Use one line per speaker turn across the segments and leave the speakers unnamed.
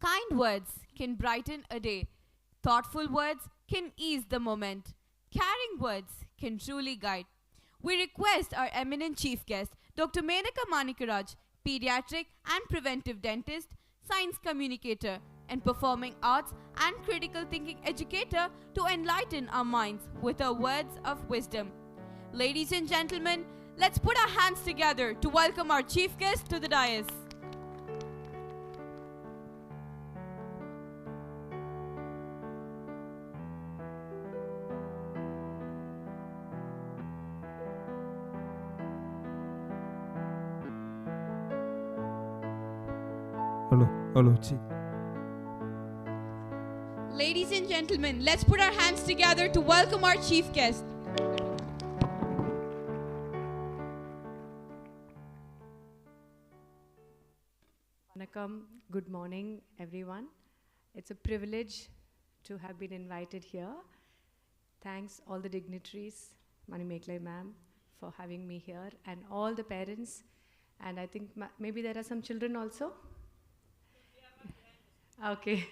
Kind words can brighten a day. Thoughtful words can ease the moment. Caring words can truly guide. We request our eminent chief guest, Dr. Menaka Manickaraj, pediatric and preventive dentist, science communicator, and performing arts and critical thinking educator, to enlighten our minds with her words of wisdom. Ladies and gentlemen, let's put our hands together to welcome our chief guest to the dais.
Hello.
Ladies and gentlemen, let's put our hands together to welcome our chief guest.
Vanakkam, good morning everyone. It's a privilege to have been invited here. Thanks all the dignitaries, Manimeklai ma'am, for having me here, and all the parents, and I think maybe there are some children also. Okay.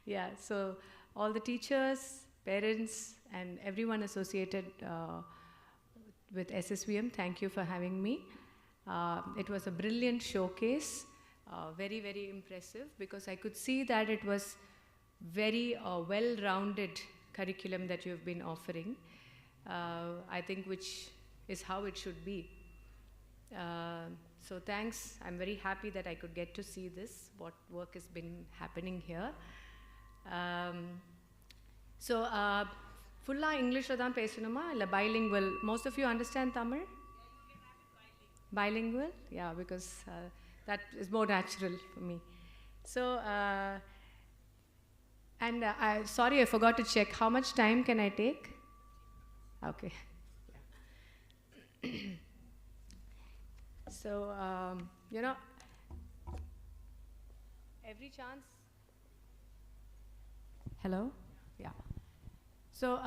Yeah, so all the teachers, parents, and everyone associated with SSVM, thank you for having me. It was a brilliant showcase, very, very impressive, because I could see that it was very well-rounded curriculum that you've been offering, I think, which is how it should be. So thanks. I'm very happy that I could get to see this, what work has been happening here. So, fulla English la dhaan pesanuma illa bilingual? Most of you understand Tamil? Bilingual? Yeah, because that is more natural for me. So, sorry, I forgot to check. How much time can I take? Okay. Yeah. So, every chance. Hello? Yeah. So,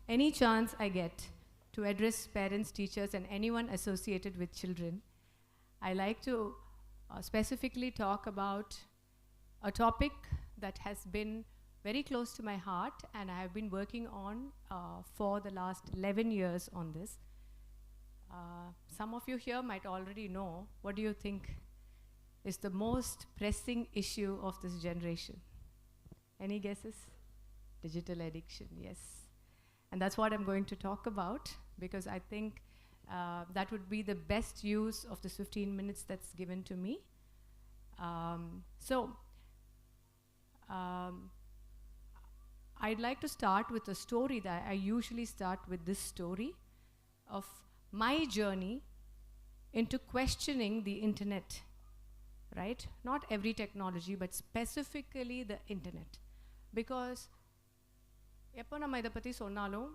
any chance I get to address parents, teachers, and anyone associated with children, I like to specifically talk about a topic that has been very close to my heart, and I have been working on for the last 11 years on this. Some of you here might already know. What do you think is the most pressing issue of this generation? Any guesses? Digital addiction, yes. And that's what I'm going to talk about, because I think that would be the best use of this 15 minutes that's given to me. I'd like to start with a story that I usually start with, this story of my journey into questioning the internet, right? Not every technology, but specifically the internet. Because எப்போ நம்ம இதை பற்றி சொன்னாலும்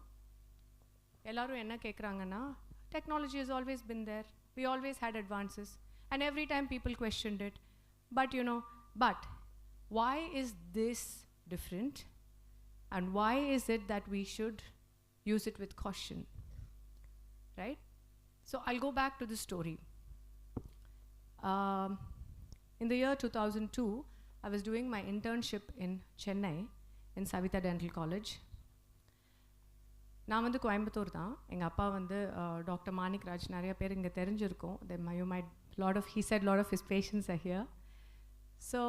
எல்லாரும் என்ன கேட்குறாங்கன்னா, technology has always been there, we always had advances, and every time people questioned it. But why is this different, and why is it that we should use it with caution, right? So I'll go back to the story. In the year 2002, I was doing my internship in Chennai, in Savitha Dental College. நான் வந்து கோயம்புத்தூர் தான். எங்கள் அப்பா வந்து Dr. Menaka நிறைய பேர் இங்கே தெரிஞ்சிருக்கும். He said a lot of his patients are here. So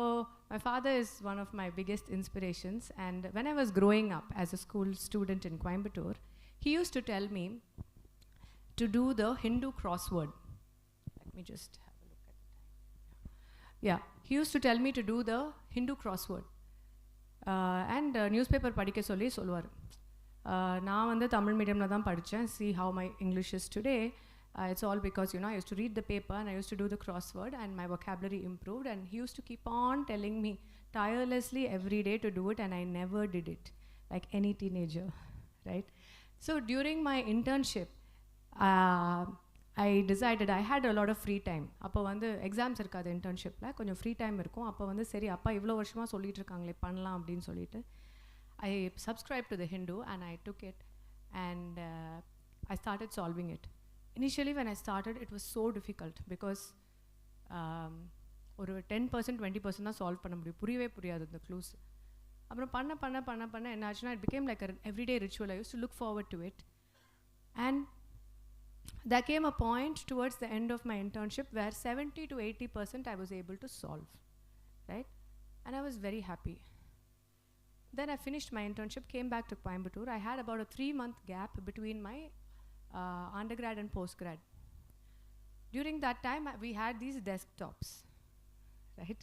my father is one of my biggest inspirations, and when I was growing up as a school student in Coimbatore, he used to tell me to do the Hindu crossword. Let me just have a look at it. Yeah, he used to tell me to do the Hindu crossword. And newspaper படிக்க சொல்லி சொல்லுவார். நான் வந்து தமிழ் மீடியமில் தான் படித்தேன். See how my English is today. It's all because, I used to read the paper and I used to do the crossword, and my vocabulary improved, and he used to keep on telling me tirelessly every day to do it, and I never did it, like any teenager, right? So during my internship, I decided I had a lot of free time. அப்போ வந்து exams இருக்காது இன்டர்ன்ஷிப்பில், கொஞ்சம் free time இருக்கும். அப்போ வந்து சரி, அப்பா இவ்வளோ வருஷமாக சொல்லிட்டு இருக்காங்களே, பண்ணலாம் அப்படின்னு சொல்லிட்டு I subscribed to the Hindu, and I took it, and I started solving it. Initially when I started, it was so difficult because ஒரு 10% 20% தான் சால்வ் பண்ண முடியும், புரியவே புரியாது அந்த க்ளூஸ். அப்புறம் பண்ண என்ன ஆச்சுன்னா, it became like an everyday ritual. I used to look forward to it. And there came a point towards the end of my internship where 70 to 80% I was able to solve, right? And I was very happy. Then I finished my internship, came back to Coimbatore. I had about a 3-month gap between my undergrad and postgrad. During that time, we had these desktops, right?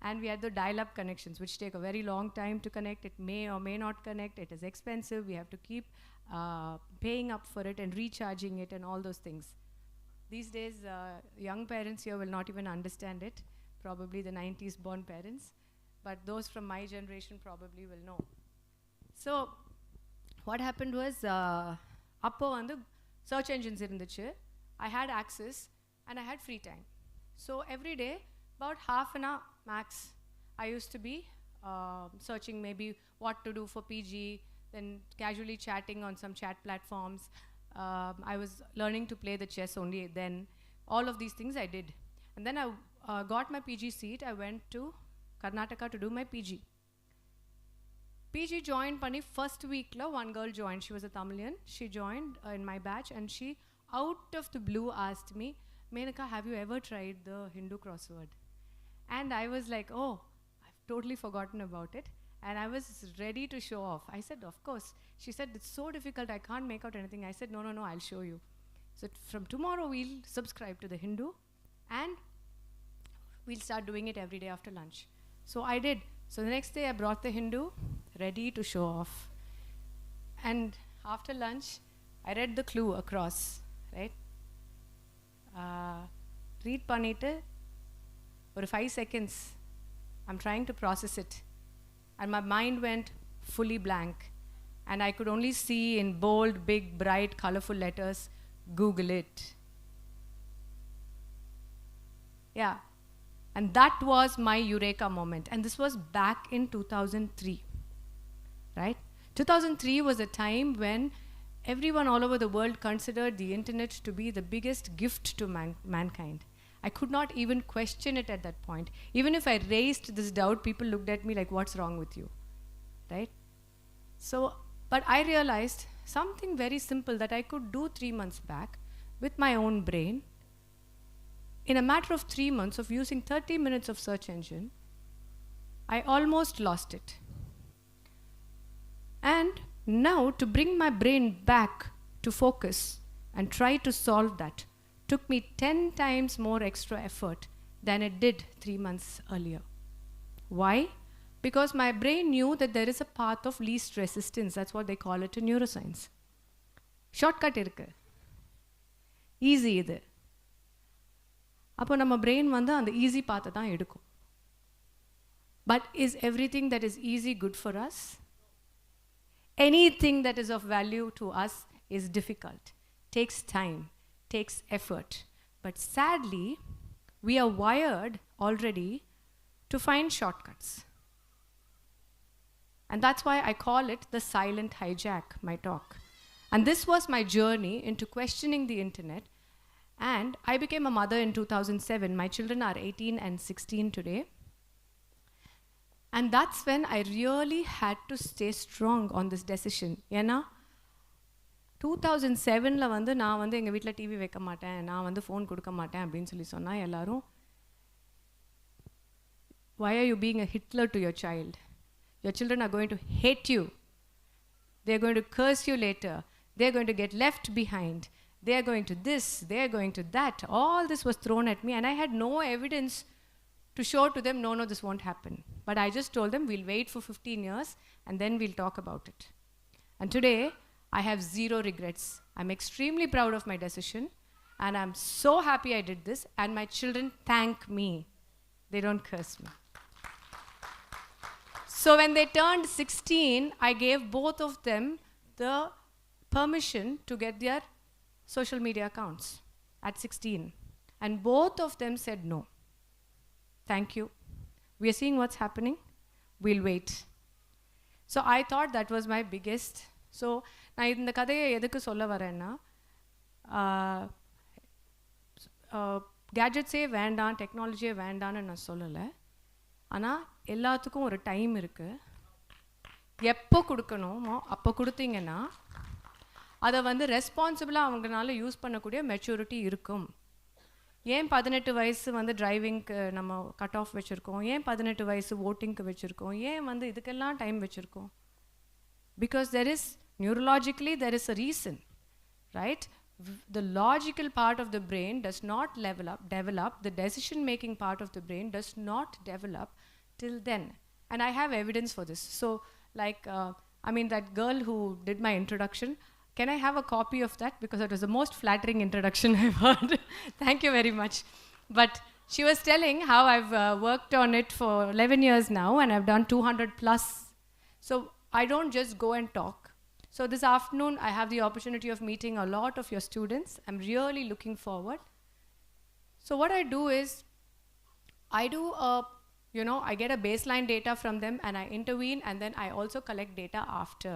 And we had the dial-up connections, which take a very long time to connect. It may or may not connect. It is expensive. We have to keep paying up for it and recharging it and all those things. These days, young parents here will not even understand it, probably the 90s born parents, but those from my generation probably will know. So what happened was, appo vandu search engines irunduchu. I had access and I had free time. So every day, about half an hour max, I used to be searching maybe what to do for PG, then casually chatting on some chat platforms. I was learning to play the chess only then. All of these things I did. And then I got my PG seat. I went to Karnataka to do my PG. PG joined panni first week la one girl joined. She was a Tamilian. She joined in my batch and she out of the blue asked me, Menaka, have you ever tried the Hindu crossword? And I was like, oh, I've totally forgotten about it. And I was ready to show off. I said, of course. She said, it's so difficult, I can't make out anything. I said, no, I'll show you. So from tomorrow, we'll subscribe to the Hindu and we'll start doing it every day after lunch. So I did. So the next day, I brought the Hindu, ready to show off. And after lunch, I read the clue across, right? Read பண்ணிட்டு ஒரு 5 seconds, I'm trying to process it. And my mind went fully blank. And I could only see in bold, big, bright, colorful letters, Google it. Yeah. And that was my eureka moment. And this was back in 2003, right? 2003 was a time when everyone all over the world considered the internet to be the biggest gift to mankind. I could not even question it at that point. Even if I raised this doubt, people looked at me like, what's wrong with you, right? So, but I realized something very simple that I could do 3 months back with my own brain. In a matter of 3 months of using 30 minutes of search engine, I almost lost it. And now to bring my brain back to focus and try to solve that took me 10 times more extra effort than it did 3 months earlier. Why? Because my brain knew that there is a path of least resistance. That's what they call it in neuroscience. Shortcut irukku. Easy idu. அப்போ நம்ம brain வந்து அந்த easy பாத்தை தான் எடுக்கும். But is everything that is easy good for us? Anything that is of value to us is difficult, takes time, takes effort. But sadly, we are wired already to find shortcuts. And that's why I call it the silent hijack, my talk. And this was my journey into questioning the internet. And I became a mother in 2007. My children are 18 and 16 today. And that's when I really had to stay strong on this decision. ஏன்னா 2007ல வந்து நான் வந்து எங்கள் வீட்டில் TV வைக்க மாட்டேன், நான் வந்து ஃபோன் கொடுக்க மாட்டேன் அப்படின்னு சொல்லி சொன்னால் எல்லாரும், why are you being a Hitler to your child? Your children are going to hate you. They're going to curse you later. They're going to get left behind. They're going to this, they're going to that. All this was thrown at me and I had no evidence to show to them, no, this won't happen. But I just told them, we'll wait for 15 years and then we'll talk about it. And today, I have zero regrets. I'm extremely proud of my decision and I'm so happy I did this and my children thank me. They don't curse me. So when they turned 16, I gave both of them the permission to get their social media accounts at 16. And both of them said no. Thank you. We are seeing what's happening. We'll wait. So I thought that was my biggest. So நான் இந்த கதையை எதுக்கு சொல்ல வரேன்னா, கேட்ஜெட்ஸே வேண்டாம், டெக்னாலஜியே வேண்டான்னு நான் சொல்லலை. ஆனால் எல்லாத்துக்கும் ஒரு டைம் இருக்குது. எப்போ கொடுக்கணுமோ அப்போ கொடுத்தீங்கன்னா அதை வந்து ரெஸ்பான்சிபிளாக அவங்களால யூஸ் பண்ணக்கூடிய மெச்சூரிட்டி இருக்கும். ஏன் 18 வயசு வந்து டிரைவிங்க்கு நம்ம கட் ஆஃப் வச்சுருக்கோம்? ஏன் 18 வயசு ஓட்டிங்க்கு வச்சுருக்கோம்? ஏன் வந்து இதுக்கெல்லாம் டைம் வச்சுருக்கோம்? Because neurologically there is a reason, right? The logical part of the brain does not develop, the decision making part of the brain does not develop till then. And I have evidence for this. So like, that girl who did my introduction, can I have a copy of that? Because it was the most flattering introduction I've heard. Thank you very much. But she was telling how I've worked on it for 11 years now, and I've done 200 plus. So I don't just go and talk. So this afternoon, I have the opportunity of meeting a lot of your students. I'm really looking forward. So what I do is, I get a baseline data from them and I intervene, and then I also collect data after.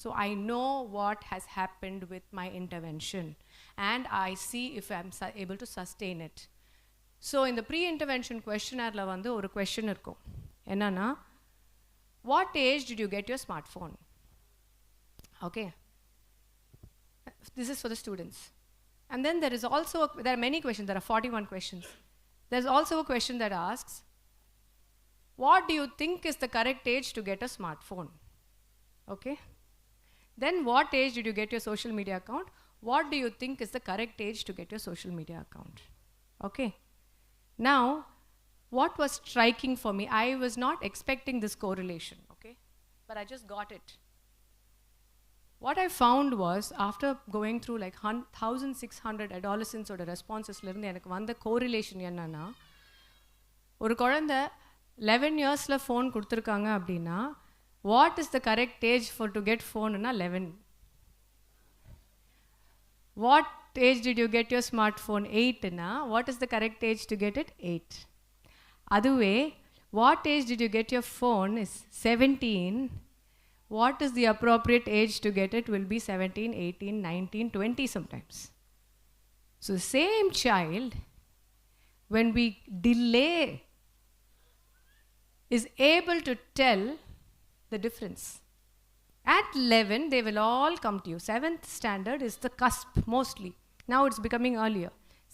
So I know what has happened with my intervention, and I see if I'm able to sustain it. So in the pre-intervention questionnaire, la vandu oru question irukkum. Enna, what age did you get your smartphone? Okay. This is for the students. And then there are many questions. There are 41 questions. There's also a question that asks, what do you think is the correct age to get a smartphone? Okay. Then what age did you get your social media account? What do you think is the correct age to get your social media account? Okay. Now, what was striking for me, I was not expecting this correlation, okay? But I just got it. What I found was, after going through like 1,600 adolescents oda responses la irundhu enakku vanda correlation enna na, oru kolanda 11 years la phone kuduthirukanga appadina, what is the correct age for to get phone na 11? What age did you get your smartphone? 8 na, what is the correct age to get it? 8. Aduve, what age did you get your phone is 17. What is the appropriate age to get it will be 17, 18, 19, 20 sometimes. So the same child, when we delay, is able to tell the difference. At 11, they will all come to you. 7th standard is the cusp mostly. Now it's becoming earlier.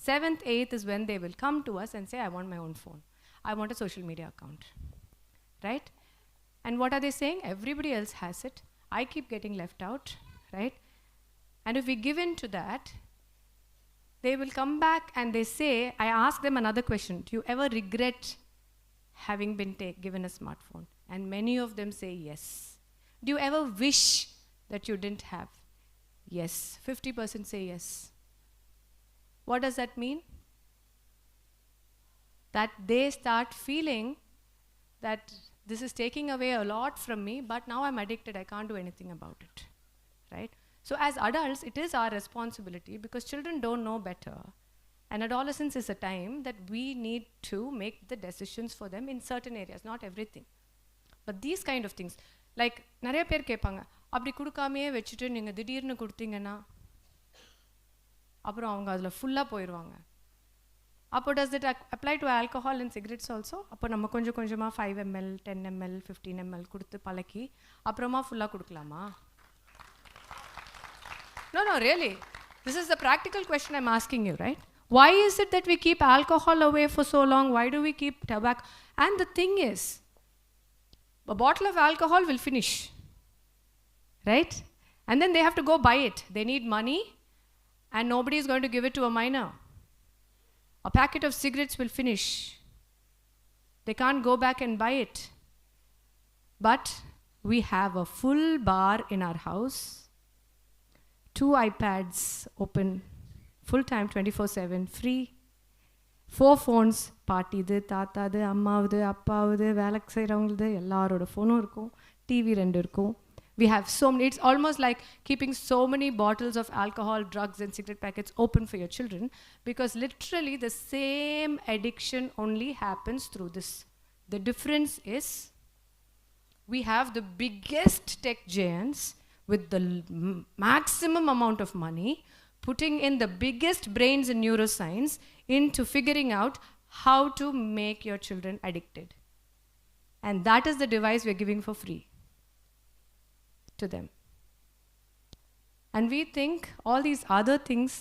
7th, 8th is when they will come to us and say, I want my own phone. I want a social media account. Right? And what are they saying? Everybody else has it. I keep getting left out. Right? And if we give in to that, they will come back and they say, I ask them another question. Do you ever regret having been given a smartphone? And many of them say yes. Do you ever wish that you didn't have? Yes. 50% say yes. What does that mean? That they start feeling that this is taking away a lot from me, but now I'm addicted, I can't do anything about it. Right? So as adults, it is our responsibility, because children don't know better. And adolescence is a time that we need to make the decisions for them in certain areas, not everything. But these kind of things, like நிறைய பேர் கேட்பாங்க, அப்படி கொடுக்காமையே வச்சுட்டு நீங்கள் திடீர்னு கொடுத்தீங்கன்னா அப்புறம் அவங்க அதில் ஃபுல்லாக போயிடுவாங்க. அப்போ does it apply to alcohol and cigarettes also? அப்போ நம்ம கொஞ்சம் கொஞ்சமாக 5 ml, 10 ml, 15 ml கொடுத்து பழக்கி அப்புறமா ஃபுல்லாக கொடுக்கலாமா? No, really. This is the practical question I'm asking you, right? Why is it that we keep alcohol away for so long? Why do we keep tobacco? And the thing is, a bottle of alcohol will finish, right? And then they have to go buy it. They need money, and nobody is going to give it to a minor. A packet of cigarettes will finish. They can't go back and buy it. But we have a full bar in our house, 2 iPads open, full time 24/7, free, 4 phones, பாட்டிது, தாத்தாது, அம்மாவுது, அப்பாவுது, வேலைக்கு செய்கிறவங்களுது, எல்லாரோட ஃபோனும் இருக்கும், TV 2 இருக்கும். We have so many, it's almost like keeping so many bottles of alcohol, drugs and cigarette packets open for your children, because literally the same addiction only happens through this. The difference is, we have the biggest tech giants with the maximum amount of money putting in the biggest brains in neuroscience into figuring out how to make your children addicted. And that is the device we're giving for free to them. And we think all these other things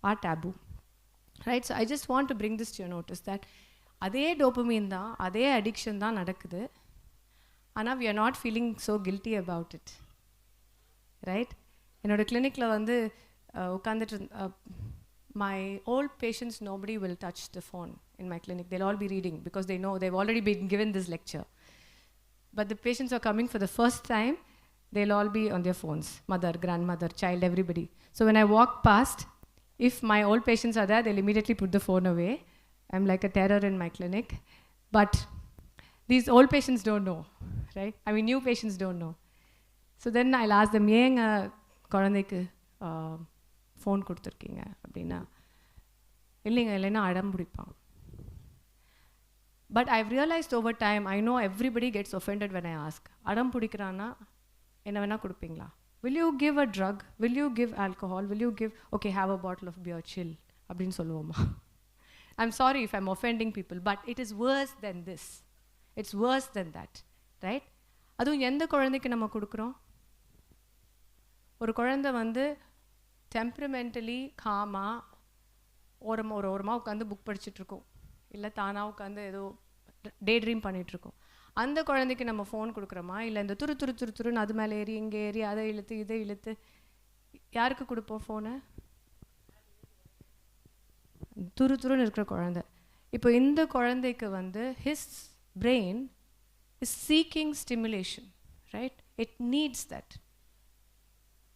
are taboo. Right? So I just want to bring this to your notice that adhe dopamine da, adhe addiction da nadakudhu. Ana we are not feeling so guilty about it. Right? Enoda clinic la vandu ukandittu my old patients, nobody will touch the phone in my clinic. They'll all be reading because they know they've already been given this lecture. But the patients are coming for the first time, they'll all be on their phones. Mother, grandmother, child, everybody. So when I walk past, if my old patients are there, they'll immediately put the phone away. I'm like a terror in my clinic. But these old patients don't know, right? I mean, new patients don't know. So then I'll ask them, ஏங்க குழந்தைக்கு phone கொடுத்துருக்கீங்க அப்படின்னா, இல்லைன்னா அடம் பிடிப்பான். But I've realized over time, I know everybody gets offended when I ask, அடம் பிடிக்கிறான்னா என்ன வேணா கொடுப்பீங்களா? Will you give a drug? Will you give alcohol? Will you give, okay, have a bottle of beer, chill, அப்படின்னு சொல்லுவோமா? I'm sorry if I'm offending people, but it is worse than this. It's worse than that, right? அதுவும் எந்த குழந்தைக்கு நம்ம கொடுக்குறோம்? ஒரு குழந்தை வந்து டெம்பரமெண்டலி காமாக ஓரமாக உட்காந்து புக் படிச்சுட்ருக்கோம், இல்லை தானாக உட்காந்து ஏதோ டே ட்ரீம் பண்ணிகிட்ருக்கோம். அந்த குழந்தைக்கு நம்ம ஃபோன் கொடுக்குறோமா, இல்லை இந்த துருன்னு அது மேலே ஏறி இங்கே ஏறி அதை இழுத்து இதை இழுத்து யாருக்கு கொடுப்போம் ஃபோனை? துருன்னு இருக்கிற குழந்தை. இப்போ இந்த குழந்தைக்கு வந்து his brain is seeking stimulation, right? It needs that.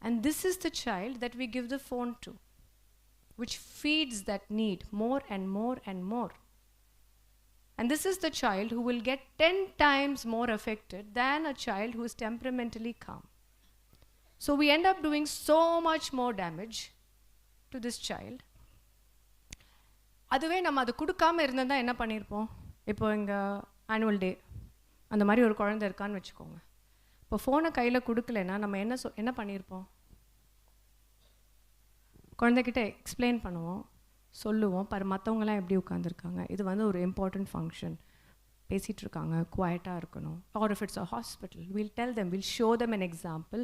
And this is the child that we give the phone to, which feeds that need more and more and more. And this is the child who will get 10 times more affected than a child who is temperamentally calm. So we end up doing so much more damage to this child. அதுவே நம்ம அது கொடுக்காம இருந்தால் என்ன பண்ணியிருப்போம்? இப்போ எங்கள் annual day அந்த மாதிரி ஒரு குழந்தை இருக்கான்னு வச்சுக்கோங்க. இப்போ ஃபோனை கையில் கொடுக்கலன்னா நம்ம என்ன பண்ணியிருப்போம்? குழந்தைகிட்ட எக்ஸ்பிளைன் பண்ணுவோம், சொல்லுவோம், மற்றவங்களாம் எப்படி உட்காந்துருக்காங்க, இது வந்து ஒரு இம்பார்ட்டண்ட் ஃபங்க்ஷன், பேசிகிட்டு இருக்காங்க, குவாய்ட்டாக இருக்கணும். Or if it's a hospital, will tell them, will show them an example,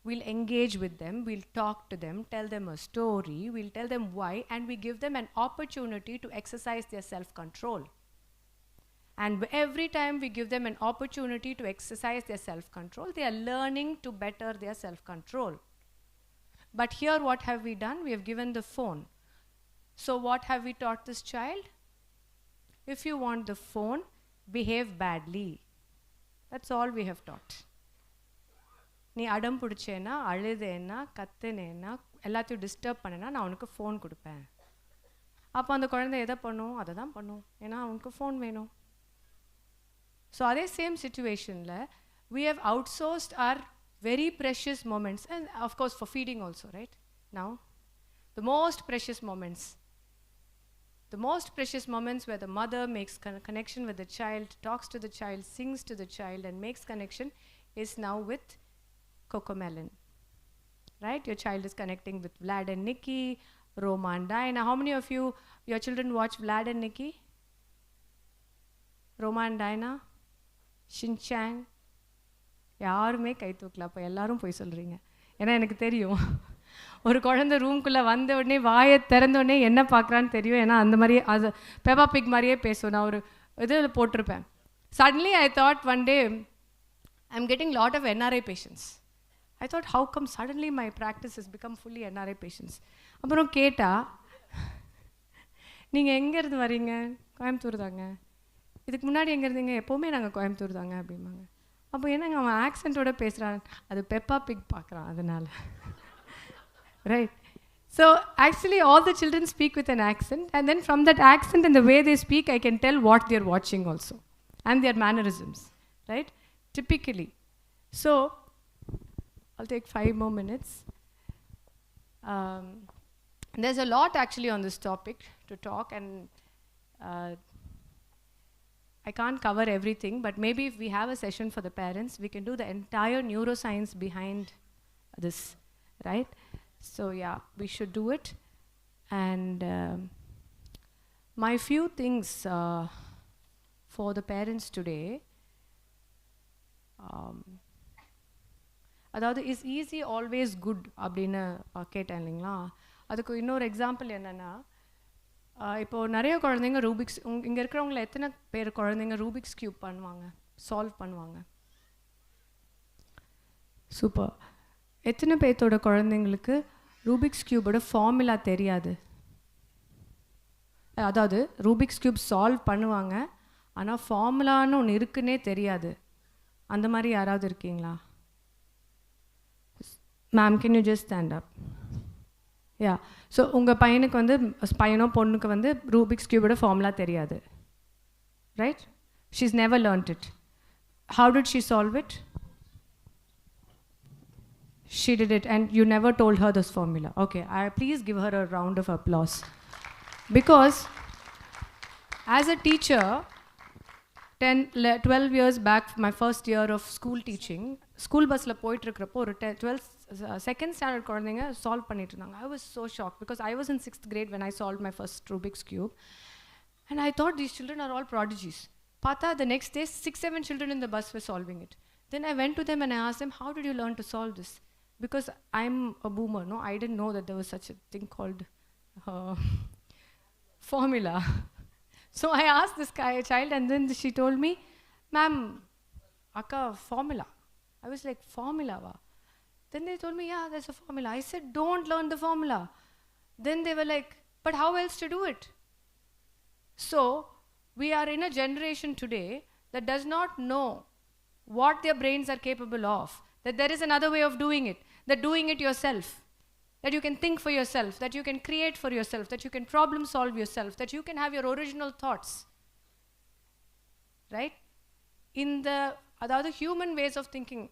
we'll engage with them, we'll talk to them, tell them a story, we'll tell them why, and we give them an opportunity to exercise their self-control. And every time we give them an opportunity to exercise their self-control, they are learning to better their self-control. But here what have we done? We have given the phone. So what have we taught this child? If you want the phone, behave badly. That's all we have taught. நீ அடம் பிடிச்சேன்னா, அழுதேன்னா, கத்துனேன்னா, எல்லாத்தையும் disturb பண்ணேன்னா நான் உனக்கு phone கொடுப்பேன். அப்போ அந்த குழந்தை எதை பண்ணும்? அதை தான் பண்ணும், ஏன்னா அவனுக்கு ஃபோன் வேணும். So at the same situation, we have outsourced our very precious moments, and of course for feeding also, right? Now, the most precious moments where the mother makes connection with the child, talks to the child, sings to the child, and makes connection is now with Cocomelon, right? Your child is connecting with Vlad and Nikki, Roma and Diana. How many of you, your children watch Vlad and Nikki? Roma and Diana? ஷின்சாங்? யாருமே கை தூக்கல. அப்போ எல்லாரும் போய் சொல்கிறீங்க. ஏன்னா எனக்கு தெரியும், ஒரு குழந்தை ரூம்குள்ளே வந்த உடனே வாயை திறந்த உடனே என்ன பார்க்குறான்னு தெரியும். ஏன்னா அந்த மாதிரியே அது பெப்பா பிக் மாதிரியே பேசும். நான் ஒரு இது போட்டிருப்பேன். Suddenly I thought one day I am getting lot of NRI patients. I thought how come suddenly my practice is become fully NRI patients. அப்புறம் கேட்டால், நீங்கள் எங்கேருந்து வரீங்க? கோயம்புத்தூர் தாங்க. இதுக்கு முன்னாடி எங்கே இருந்தீங்க? எப்போவுமே நாங்கள் கோயம்புத்தூர் தாங்க அப்படிம்பாங்க. அப்போ என்னங்க அவன் ஆக்சென்ட்டோட பேசுகிறான்? அது பெப்பா பிக் பார்க்குறான் அதனால், right? So actually all the children speak with an accent, and then from that accent and the way they speak, I can tell what they're watching also, and their mannerisms, right? Typically. So I'll take 5 more minutes. There's a lot actually on this topic to talk, and I can't cover everything, but maybe if we have a session for the parents, we can do the entire neuroscience behind this, right? So yeah, we should do it. And my few things for the parents today, அதாவது is easy always good அப்படின்னு கேட்டேன் இல்லைங்களா. அதுக்கு இன்னொரு example என்னென்னா, இப்போது நிறைய குழந்தைங்க ரூபிக்ஸ் இங்கே இருக்கிறவங்கள எத்தனை பேர் குழந்தைங்க ரூபிக்ஸ் க்யூப் பண்ணுவாங்க, சால்வ் பண்ணுவாங்க? சூப்பர். எத்தனை பேர்த்தோட குழந்தைங்களுக்கு ரூபிக்ஸ் க்யூபோட ஃபார்முலா தெரியாது? அதாவது ரூபிக்ஸ் க்யூப் சால்வ் பண்ணுவாங்க, ஆனால் ஃபார்முலான்னு ஒன்று இருக்குன்னே தெரியாது. அந்த மாதிரி யாராவது இருக்கீங்களா? Ma'am, can you just stand up? Yeah. So உங்கள் பையனுக்கு வந்து பையனோ பொண்ணுக்கு வந்து ரூபிக்ஸ் க்யூபோட ஃபார்முலா தெரியாது, right? She is never learnt it. How did she solve it? She did it, and you never told her this formula. Okay, please give her a round of applause. Because as a teacher, 12 years back, my first year of school teaching, school bus la poit irukrappo or 12th second standard kulandinga solve pannittu irundanga. I was so shocked because I was in 6th grade when I solved my first Rubik's cube, and I thought these children are all prodigies. Pata, the next day 6-7 children in the bus were solving it. Then I went to them and I asked them, how did you learn to solve this? Because I'm a boomer, no, I didn't know that there was such a thing called formula. So I asked this child, and then she told me, ma'am, akka, formula. I was like, formula va? Then they told me, yeah, there's a formula. I said, don't learn the formula. Then they were like, but how else to do it? So we are in a generation today that does not know what their brains are capable of, that there is another way of doing it, that doing it yourself, that you can think for yourself, that you can create for yourself, that you can problem solve yourself, that you can have your original thoughts, right? In the அதாவது human ways of thinking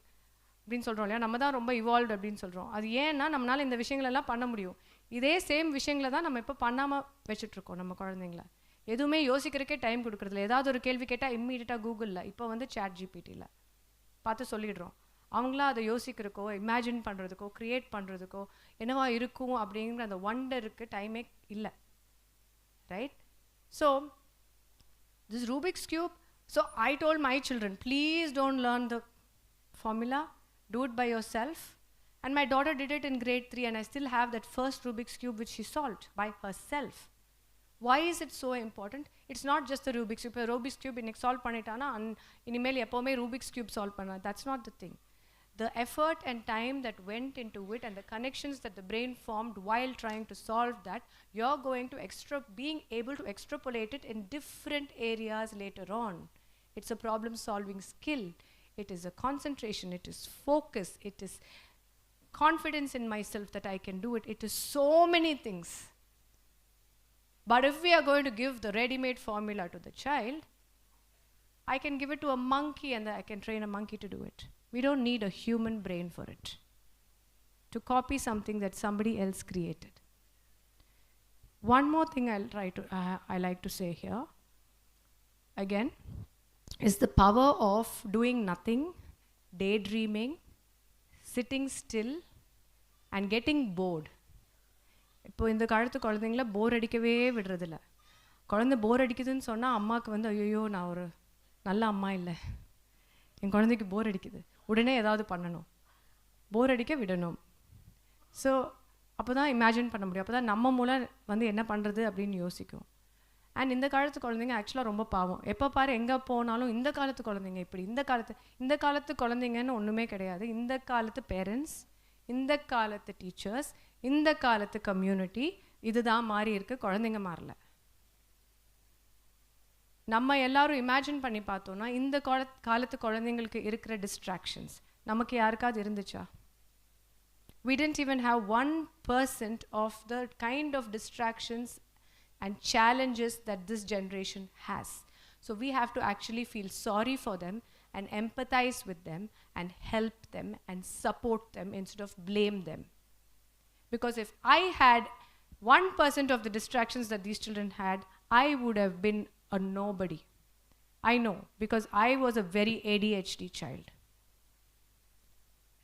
அப்படின்னு சொல்கிறோம் இல்லையா, நம்ம தான் ரொம்ப evolved அப்படின்னு சொல்கிறோம். அது ஏன்னா நம்மளால் இந்த விஷயங்களெல்லாம் பண்ண முடியும். இதே சேம் விஷயங்களை தான் நம்ம இப்போ பண்ணாமல் வச்சுட்ருக்கோம் நம்ம குழந்தைங்கள. எதுவுமே யோசிக்கிறதுக்கே டைம் கொடுக்குறதில்ல. ஏதாவது ஒரு கேள்வி கேட்டால் இம்மீடியட்டாக கூகுளில், இப்போ வந்து சாட் ஜிபிடியில் பார்த்து சொல்லிடுறோம். அவங்களா அதை யோசிக்கிறதுக்கோ, இமேஜின் பண்ணுறதுக்கோ, க்ரியேட் பண்ணுறதுக்கோ, என்னவா இருக்கும் அப்படிங்கிற அந்த ஒண்டருக்கு டைமே இல்லை, right? So this Rubik's cube, so I told my children, please don't learn the formula, do it by yourself. And my daughter did it in grade 3, and I still have that first Rubik's cube which she solved by herself. Why is it so important? It's not just the Rubik's cube. Rubik's cube இன்னைக்கு solve பண்ணிட்டானா இனிமேல் எப்போவுமே Rubik's cube solve பண்ணா. That's not the thing. The effort and time that went into it and the connections that the brain formed while trying to solve that, you're going to being able to extrapolate it in different areas later on. It's a problem solving skill. It is a concentration, it is focus, it is confidence in myself that I can do it. It is so many things. But if we are going to give the ready-made formula to the child, I can give it to a monkey and I can train a monkey to do it. We don't need a human brain for it, to copy something that somebody else created. One more thing I like to say here, again, is the power of doing nothing, daydreaming, sitting still, and getting bored. இப்போ இந்த காலத்து குழந்தைங்கள போர் அடிக்கவே விடுறதில்ல. குழந்தை போர் அடிக்குதுன்னு சொன்னால் அம்மாவுக்கு வந்து ஐயோ நான் ஒரு நல்ல அம்மா இல்லை, என் குழந்தைக்கு போர் அடிக்குது, உடனே ஏதாவது பண்ணணும், போர் அடிக்க விடணும். ஸோ அப்போ தான் இமேஜின் பண்ண முடியும், அப்போ தான் நம்ம மூலம் வந்து என்ன பண்ணுறது அப்படின்னு யோசிக்கும். அண்ட் இந்த காலத்து குழந்தைங்க ஆக்சுவலாக ரொம்ப பாவம். எப்போ பாரு எங்கே போனாலும் இந்த காலத்து குழந்தைங்க இப்படி, இந்த காலத்து குழந்தைங்கன்னு ஒன்றுமே கிடையாது. இந்த காலத்து பேரண்ட்ஸ், இந்த காலத்து டீச்சர்ஸ், இந்த காலத்து கம்யூனிட்டி இதுதான் மாறி இருக்கு, குழந்தைங்க மாறல. நம்ம எல்லாரும் இமேஜின் பண்ணி பார்த்தோன்னா இந்த காலத்து குழந்தைங்களுக்கு இருக்கிற டிஸ்ட்ராக்ஷன்ஸ் நமக்கு யாருக்காவது இருந்துச்சா? We didn't even have 1% of the kind of distractions and challenges that this generation has. So we have to actually feel sorry for them and empathize with them and help them and support them instead of blame them. Because if I had 1% of the distractions that these children had, I would have been a nobody. I know, because I was a very ADHD child.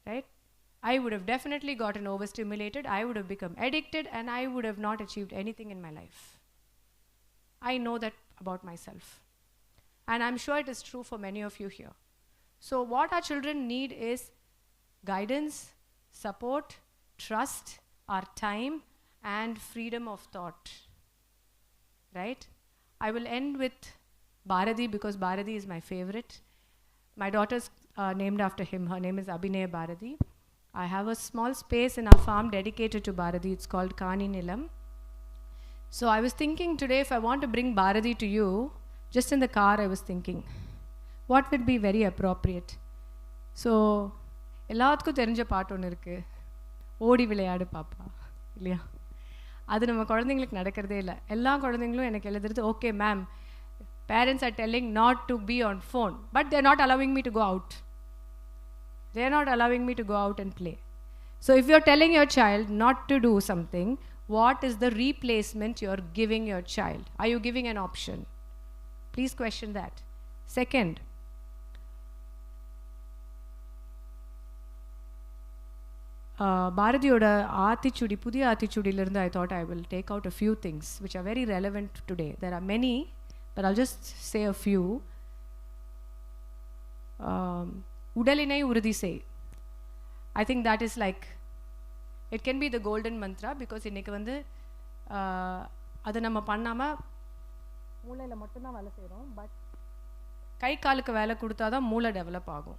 Right? I would have definitely gotten overstimulated, I would have become addicted, and I would have not achieved anything in my life. I know that about myself. And I'm sure it is true for many of you here. So what our children need is guidance, support, trust, our time, and freedom of thought. Right? I will end with Bharati because Bharati is my favorite. My daughter's named after him. Her name is Abhinaya Bharati. I have a small space in our farm dedicated to Bharati. It's called Kani Nilam. So I was thinking today, if I want to bring Bharati to you, just in the car I was thinking, what would be very appropriate? So, எல்லாத்துக்கும் தெரிஞ்ச பாட்டு ஒன்று இருக்குது, ஓடி விளையாடு பாப்பா, இல்லையா? அது நம்ம குழந்தைங்களுக்கு நடக்கிறதே இல்லை. எல்லா குழந்தைங்களும் எனக்கு எழுதுறது, okay ma'am, parents are telling not to be on phone, but they're not allowing me to go out. They're not allowing me to go out and play. So if you're telling your child not to do something, what is the replacement you're giving your child? Are you giving an option? Please question that. Second, Bharatiyoda Aathichudi, Pudhiya Aathichudilirundhu, I thought I will take out a few things which are very relevant today. There are many, but I'll just say a few. Udalinai urudhi sei. I think that is like, it can be the golden mantra because இன்னைக்கு வந்து அதை நம்ம பண்ணாமல் மூளையில் மட்டும்தான் வேலை செய்கிறோம், but கை காலுக்கு வேலை கொடுத்தா தான் மூளை டெவலப் ஆகும்.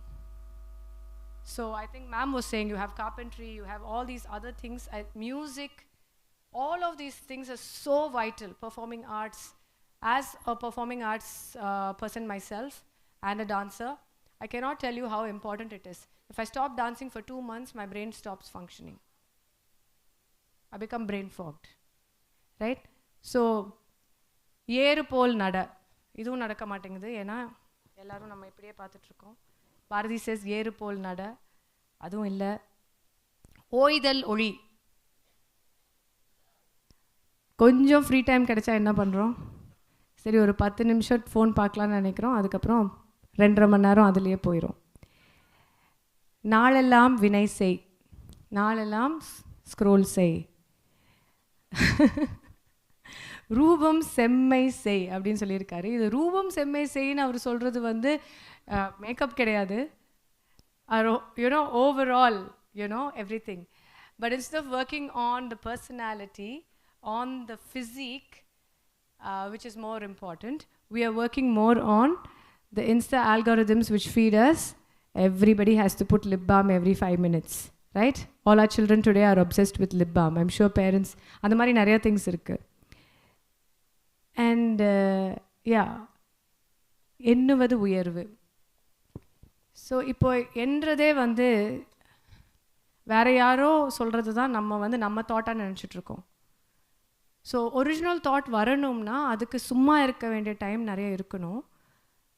So I think ma'am was saying you have carpentry, you have all these other things, music, all of these things are so vital. Performing arts, as a performing arts person myself and a dancer, I cannot tell you how important it is. If I stop dancing for 2 months, my brain stops functioning. I become brain fogged, right? So ஏறு போல் நட, இதுவும் நடக்க மாட்டேங்குது, ஏன்னா எல்லாரும் நம்ம இப்படியே பார்த்துட்ருக்கோம். பாரதி says ஏறு போல் நட, அதுவும் இல்லை. ஓய்தல் ஒளி, கொஞ்சம் ஃப்ரீ டைம் கிடைச்சா என்ன பண்ணுறோம்? சரி, ஒரு 10 நிமிஷம் ஃபோன் பார்க்கலான்னு நினைக்கிறோம், அதுக்கப்புறம் 2.5 மணி நேரம் அதுலேயே போயிடும். நாளெல்லாம் வினை செய், நாளெல்லாம் ஸ்க்ரோல் செய், ரூபம் செம்மை செய் அப்படின்னு சொல்லியிருக்காரு. இது ரூபம் செம்மை செய்ன்னு அவர் சொல்கிறது வந்து மேக்கப் கிடையாது, you know overall you know everything. But instead of working on the personality, on the physique, which is more important, we are working more on the Insta algorithms which feed us. Everybody has to put lip balm every 5 minutes, right? All our children today are obsessed with lip balm. I'm sure parents, அந்த மாதிரி நிறைய things இருக்கு. And yeah, எண்ணுவது உயர்வு. So இப்போ என்றதே வந்து வேற யாரோ சொல்கிறது தான் நம்ம வந்து நம்ம தாட்டாக நினச்சிட்ருக்கோம். ஸோ ஒரிஜினல் தாட் வரணும்னா அதுக்கு சும்மா இருக்க வேண்டிய டைம் நிறைய இருக்கணும்.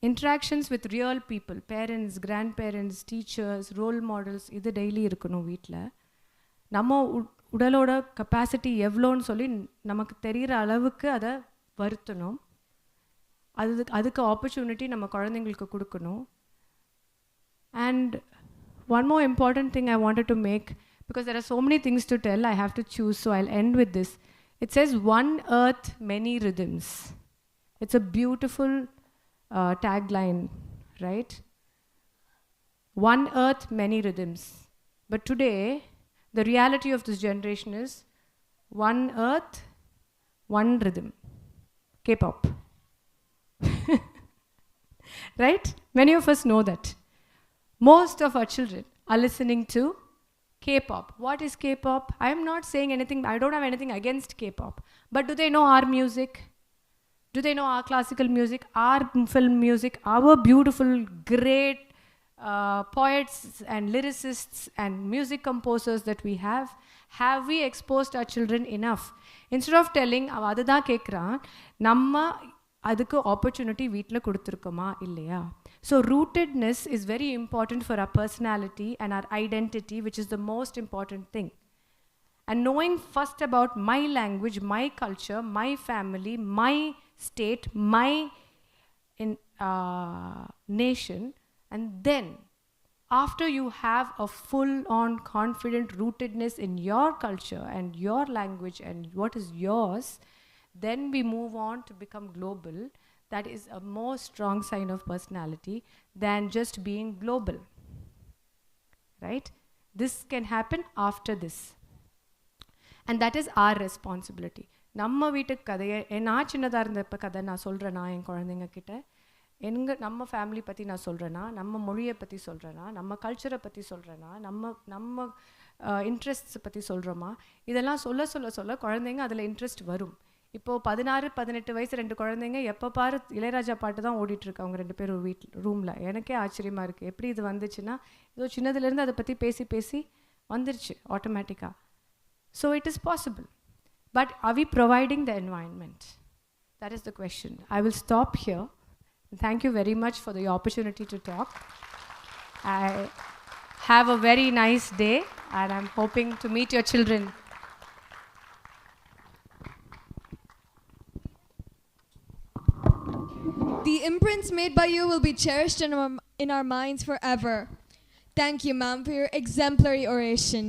Interactions with real people, parents, grandparents, teachers, role models, இது டெய்லி இருக்கணும் வீட்டில். நம்ம உடலோட கெப்பாசிட்டி எவ்வளோன்னு சொல்லி நமக்கு தெரிகிற அளவுக்கு அதை வருத்தணும். அதுக்கு ஆப்பர்ச்சுனிட்டி நம்ம குழந்தைங்களுக்கு கொடுக்கணும். And one more important thing I wanted to make, because there are so many things to tell, I have to choose, so I'll end with this. It says, one earth, many rhythms. It's a beautiful tagline, right? One earth, many rhythms. But today, the reality of this generation is one earth, one rhythm. K-pop. Right? Many of us know that. Most of our children are listening to K-pop. What is K-pop? I am not saying anything, I don't have anything against K-pop. But do they know our music? Do they know our classical music, our film music, our beautiful, great poets and lyricists and music composers that we have? Have we exposed our children enough? Instead of telling, அதுதான் கேட்குறான், நம்ம அதுக்கு opportunity வீட்டில் கொடுத்துருக்கோமா இல்லையா? So rootedness is very important for our personality and our identity, which is the most important thing. And knowing first about my language, my culture, my family, my state, my nation, and then After you have a full-on confident rootedness in your culture and your language and what is yours, then we move on to become global. That is a more strong sign of personality than just being global, right? This can happen after this. And that is our responsibility. நம்ம வீட்டுக்கு கதையை நான் சின்னதாக இருந்தப்போ கதை நான் சொல்கிறேன்னா என் குழந்தைங்க கிட்ட, நம்ம ஃபேமிலி பற்றி நான் சொல்கிறேன்னா, நம்ம மொழியை பற்றி சொல்கிறேன்னா, நம்ம கல்ச்சரை பற்றி சொல்கிறேன்னா, நம்ம இன்ட்ரெஸ்ட்ஸ் பற்றி சொல்கிறோமா, இதெல்லாம் சொல்ல சொல்ல சொல்ல குழந்தைங்க அதில் இன்ட்ரெஸ்ட் வரும். இப்போது 16-18 வயசு 2 குழந்தைங்க எப்போ பாரு இளையராஜா பாட்டு தான் ஓடிட்டுருக்கு அவங்க 2 பேரும் ரூமில். எனக்கே ஆச்சரியமாக இருக்குது எப்படி இது வந்துச்சுன்னா, ஏதோ சின்னதுலேருந்து அதை பற்றி பேசி பேசி வந்துருச்சு ஆட்டோமேட்டிக்காக. So it is possible. But are we providing the environment? That is the question. I will stop here. Thank you very much for the opportunity to talk. I have a very nice day and I'm hoping to meet your children.
The imprints made by you will be cherished in our minds forever. Thank you, ma'am, for your exemplary oration.